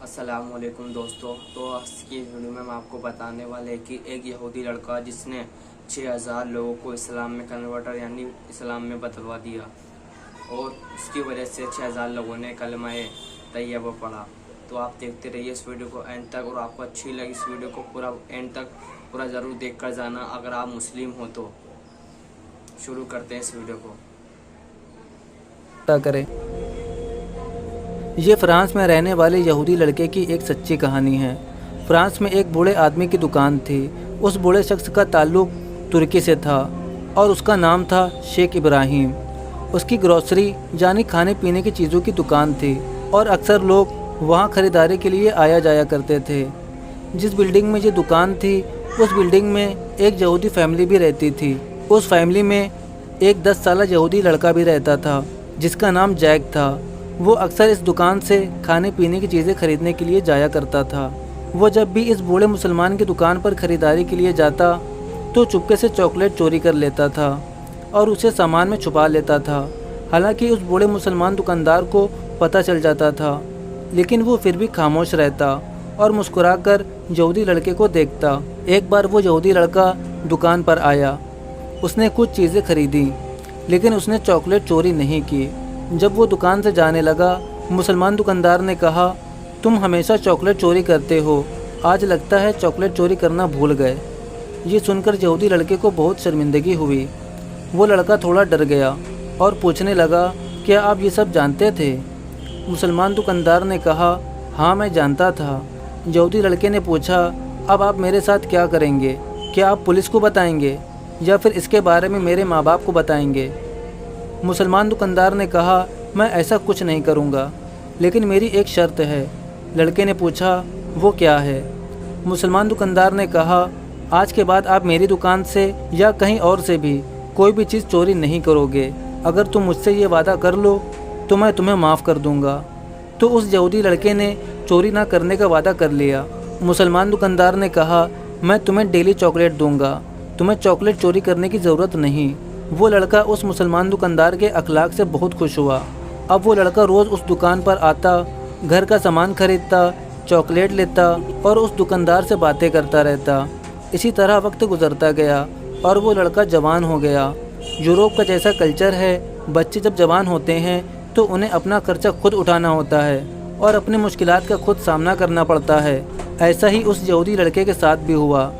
अस्सलामुअलैकुम दोस्तों। तो आज की वीडियो में हम आपको बताने वाले हैं कि एक यहूदी लड़का जिसने 6000 लोगों को इस्लाम में कन्वर्टर यानी इस्लाम में बदलवा दिया और इसकी वजह से 6000 लोगों ने कलमा-ए तैयबा पढ़ा। तो आप देखते रहिए इस वीडियो को एंड तक, और आपको अच्छी लगी इस वीडियो को पूरा एंड तक पूरा ज़रूर देख कर जाना अगर आप मुस्लिम हो तो। शुरू करते हैं इस वीडियो को। करें। ये फ्रांस में रहने वाले यहूदी लड़के की एक सच्ची कहानी है। फ्रांस में एक बूढ़े आदमी की दुकान थी। उस बूढ़े शख्स का ताल्लुक़ तुर्की से था और उसका नाम था शेख इब्राहिम। उसकी ग्रोसरी यानी खाने पीने की चीज़ों की दुकान थी और अक्सर लोग वहाँ ख़रीदारी के लिए आया जाया करते थे। जिस बिल्डिंग में ये दुकान थी उस बिल्डिंग में एक यहूदी फैमिली भी रहती थी। उस फैमिली में एक 10 साला यहूदी लड़का भी रहता था जिसका नाम जैक था। वो अक्सर इस दुकान से खाने पीने की चीज़ें खरीदने के लिए जाया करता था। वो जब भी इस बूढ़े मुसलमान की दुकान पर ख़रीदारी के लिए जाता तो चुपके से चॉकलेट चोरी कर लेता था और उसे सामान में छुपा लेता था। हालांकि उस बूढ़े मुसलमान दुकानदार को पता चल जाता था, लेकिन वो फिर भी खामोश रहता और मुस्कुराकर यहूदी लड़के को देखता। एक बार वो यहूदी लड़का दुकान पर आया। उसने कुछ चीज़ें खरीदी, लेकिन उसने चॉकलेट चोरी नहीं की। जब वो दुकान से जाने लगा, मुसलमान दुकानदार ने कहा, तुम हमेशा चॉकलेट चोरी करते हो, आज लगता है चॉकलेट चोरी करना भूल गए। ये सुनकर यहूदी लड़के को बहुत शर्मिंदगी हुई। वो लड़का थोड़ा डर गया और पूछने लगा, क्या आप ये सब जानते थे? मुसलमान दुकानदार ने कहा, हाँ मैं जानता था। यहूदी लड़के ने पूछा, अब आप मेरे साथ क्या करेंगे? क्या आप पुलिस को बताएंगे या फिर इसके बारे में मेरे माँ बाप को बताएंगे? मुसलमान दुकानदार ने कहा, मैं ऐसा कुछ नहीं करूँगा, लेकिन मेरी एक शर्त है। लड़के ने पूछा, वो क्या है? मुसलमान दुकानदार ने कहा, आज के बाद आप मेरी दुकान से या कहीं और से भी कोई भी चीज़ चोरी नहीं करोगे। अगर तुम मुझसे ये वादा कर लो तो मैं तुम्हें माफ़ कर दूँगा। तो उस यहूदी लड़के ने चोरी ना करने का वादा कर लिया। मुसलमान दुकानदार ने कहा, मैं तुम्हें डेली चॉकलेट दूँगा, तुम्हें चॉकलेट चोरी करने की ज़रूरत नहीं। वो लड़का उस मुसलमान दुकानदार के अखलाक से बहुत खुश हुआ। अब वो लड़का रोज़ उस दुकान पर आता, घर का सामान खरीदता, चॉकलेट लेता और उस दुकानदार से बातें करता रहता। इसी तरह वक्त गुजरता गया और वो लड़का जवान हो गया। यूरोप का जैसा कल्चर है, बच्चे जब जवान होते हैं तो उन्हें अपना खर्चा खुद उठाना होता है और अपनी मुश्किलात का खुद सामना करना पड़ता है। ऐसा ही उस यहूदी लड़के के साथ भी हुआ।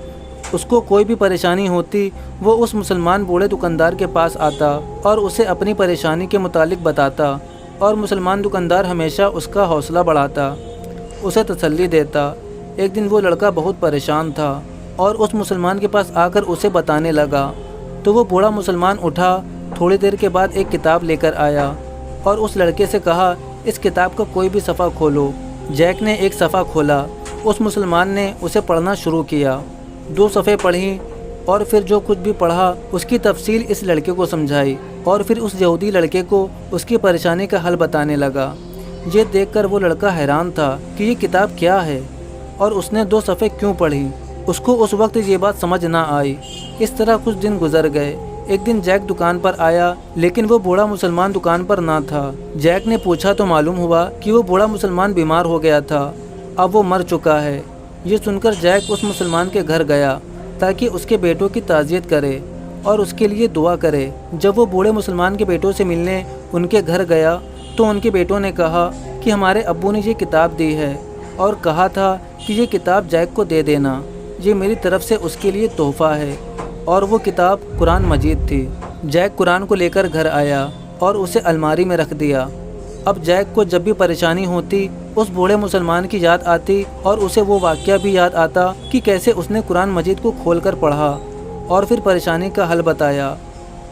उसको कोई भी परेशानी होती वो उस मुसलमान बूढ़े दुकानदार के पास आता और उसे अपनी परेशानी के मुतालिक बताता और मुसलमान दुकानदार हमेशा उसका हौसला बढ़ाता, उसे तसल्ली देता। एक दिन वो लड़का बहुत परेशान था और उस मुसलमान के पास आकर उसे बताने लगा। तो वो बूढ़ा मुसलमान उठा, थोड़ी देर के बाद एक किताब लेकर आया और उस लड़के से कहा, इस किताब का कोई भी सफ़ा खोलो। जैक ने एक सफ़ा खोला। उस मुसलमान ने उसे पढ़ना शुरू किया। 2 सफ़े पढ़ी और फिर जो कुछ भी पढ़ा उसकी तफसील इस लड़के को समझाई और फिर उस यहूदी लड़के को उसकी परेशानी का हल बताने लगा। ये देखकर वो लड़का हैरान था कि ये किताब क्या है और उसने 2 सफ़े क्यों पढ़ी। उसको उस वक्त ये बात समझ ना आई। इस तरह कुछ दिन गुजर गए। एक दिन जैक दुकान पर आया, लेकिन वो बूढ़ा मुसलमान दुकान पर ना था। जैक ने पूछा तो मालूम हुआ कि वो बूढ़ा मुसलमान बीमार हो गया था, अब वो मर चुका है। ये सुनकर जैक उस मुसलमान के घर गया ताकि उसके बेटों की ताज़ियत करे और उसके लिए दुआ करे। जब वो बूढ़े मुसलमान के बेटों से मिलने उनके घर गया तो उनके बेटों ने कहा कि हमारे अब्बू ने ये किताब दी है और कहा था कि ये किताब जैक को दे देना, ये मेरी तरफ से उसके लिए तोहफ़ा है। और वो किताब कुरान मजीद थी। जैक कुरान को लेकर घर आया और उसे अलमारी में रख दिया। अब जैक को जब भी परेशानी होती उस बूढ़े मुसलमान की याद आती और उसे वो वाक़या भी याद आता कि कैसे उसने कुरान मजीद को खोलकर पढ़ा और फिर परेशानी का हल बताया।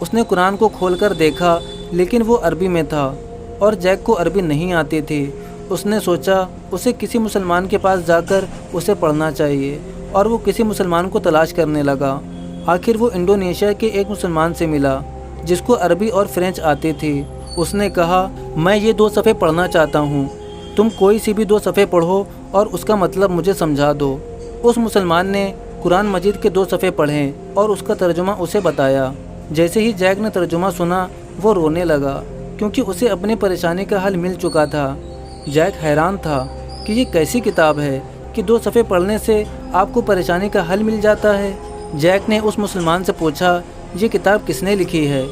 उसने कुरान को खोलकर देखा, लेकिन वो अरबी में था और जैक को अरबी नहीं आती थी। उसने सोचा उसे किसी मुसलमान के पास जाकर उसे पढ़ना चाहिए और वो किसी मुसलमान को तलाश करने लगा। आखिर वो इंडोनेशिया के एक मुसलमान से मिला जिसको अरबी और फ्रेंच आती थी। उसने कहा, मैं ये 2 सफ़े पढ़ना चाहता हूँ, तुम कोई सी भी 2 सफ़े पढ़ो और उसका मतलब मुझे समझा दो। उस मुसलमान ने कुरान मजीद के 2 सफ़े पढ़े और उसका तर्जुमा उसे बताया। जैसे ही जैक ने तर्जुमा सुना वो रोने लगा क्योंकि उसे अपनी परेशानी का हल मिल चुका था। जैक हैरान था کہ یہ کیسی کتاب ہے کہ 2 صفحے پڑھنے سے آپ کو پریشانی کا حل مل جاتا ہے۔ جیک نے اس مسلمان سے پوچھا یہ کتاب کس نے لکھی ہے؟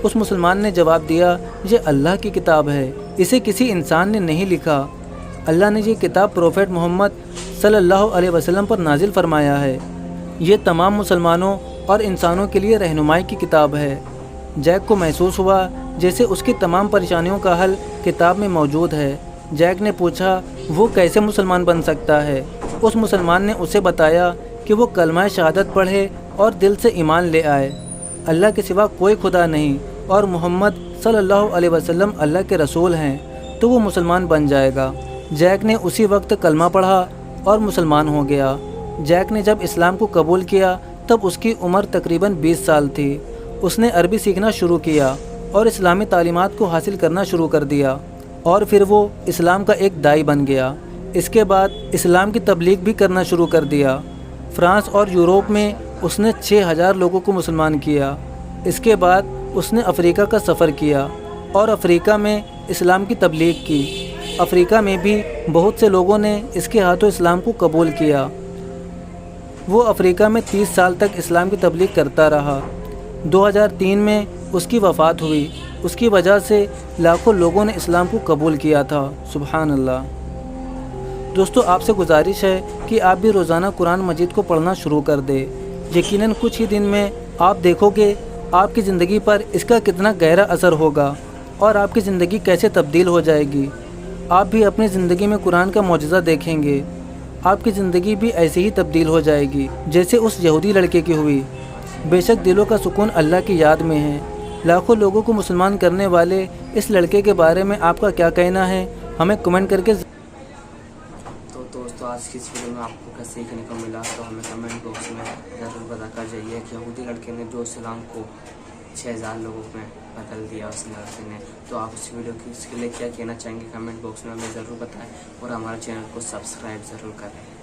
اس مسلمان نے جواب دیا یہ اللہ کی کتاب ہے، اسے کسی انسان نے نہیں لکھا۔ اللہ نے یہ کتاب پروفیٹ محمد صلی اللہ علیہ وسلم پر نازل فرمایا ہے۔ یہ تمام مسلمانوں اور انسانوں کے لیے رہنمائی کی کتاب ہے۔ جیک کو محسوس ہوا جیسے اس کی تمام پریشانیوں کا حل کتاب میں موجود ہے۔ جیک نے پوچھا وہ کیسے مسلمان بن سکتا ہے؟ اس مسلمان نے اسے بتایا کہ وہ کلمہ شہادت پڑھے اور دل سے ایمان لے آئے، اللہ کے سوا کوئی خدا نہیں اور محمد صلی اللہ علیہ وسلم اللہ کے رسول ہیں، تو وہ مسلمان بن جائے گا۔ جیک نے اسی وقت کلمہ پڑھا اور مسلمان ہو گیا۔ جیک نے جب اسلام کو قبول کیا تب اس کی عمر تقریباً 20 سال تھی۔ اس نے عربی سیکھنا شروع کیا اور اسلامی تعلیمات کو حاصل کرنا شروع کر دیا، اور پھر وہ اسلام کا ایک داعی بن گیا۔ اس کے بعد اسلام کی تبلیغ بھی کرنا شروع کر دیا۔ فرانس اور یورپ میں اس نے 6000 لوگوں کو مسلمان کیا۔ اس کے بعد اس نے افریقہ کا سفر کیا اور افریقہ میں اسلام کی تبلیغ کی۔ افریقہ میں بھی بہت سے لوگوں نے اس کے ہاتھوں اسلام کو قبول کیا۔ وہ افریقہ میں 30 سال تک اسلام کی تبلیغ کرتا رہا۔ 2003 میں اس کی وفات ہوئی۔ اس کی وجہ سے لاکھوں لوگوں نے اسلام کو قبول کیا تھا۔ سبحان اللہ۔ دوستو، آپ سے گزارش ہے کہ آپ بھی روزانہ قرآن مجید کو پڑھنا شروع کر دیں۔ یقیناً کچھ ہی دن میں آپ دیکھو گے آپ کی زندگی پر اس کا کتنا گہرا اثر ہوگا اور آپ کی زندگی کیسے تبدیل ہو جائے گی۔ آپ بھی اپنی زندگی میں قرآن کا معجزہ دیکھیں گے۔ آپ کی زندگی بھی ایسے ہی تبدیل ہو جائے گی جیسے اس یہودی لڑکے کی ہوئی۔ بے شک دلوں کا سکون اللہ کی یاد میں ہے۔ لاکھوں لوگوں کو مسلمان کرنے والے اس لڑکے کے بارے میں آپ کا کیا کہنا ہے؟ ہمیں کمنٹ کر کے تو دوستو، آج کی اس ویڈیو میں آپ کو کیا سیکھنے کو ملا تو ہمیں کمنٹ باکس میں ضرور بتا کر جائیے کہ یہودی لڑکے نے جو اسلام کو 6000 لوگوں میں بدل دیا اس لڑکے نے، تو آپ اس ویڈیو کی اس کے لیے کیا کہنا چاہیں گے کمنٹ باکس میں ہمیں ضرور بتائیں اور ہمارے چینل کو سبسکرائب ضرور کریں۔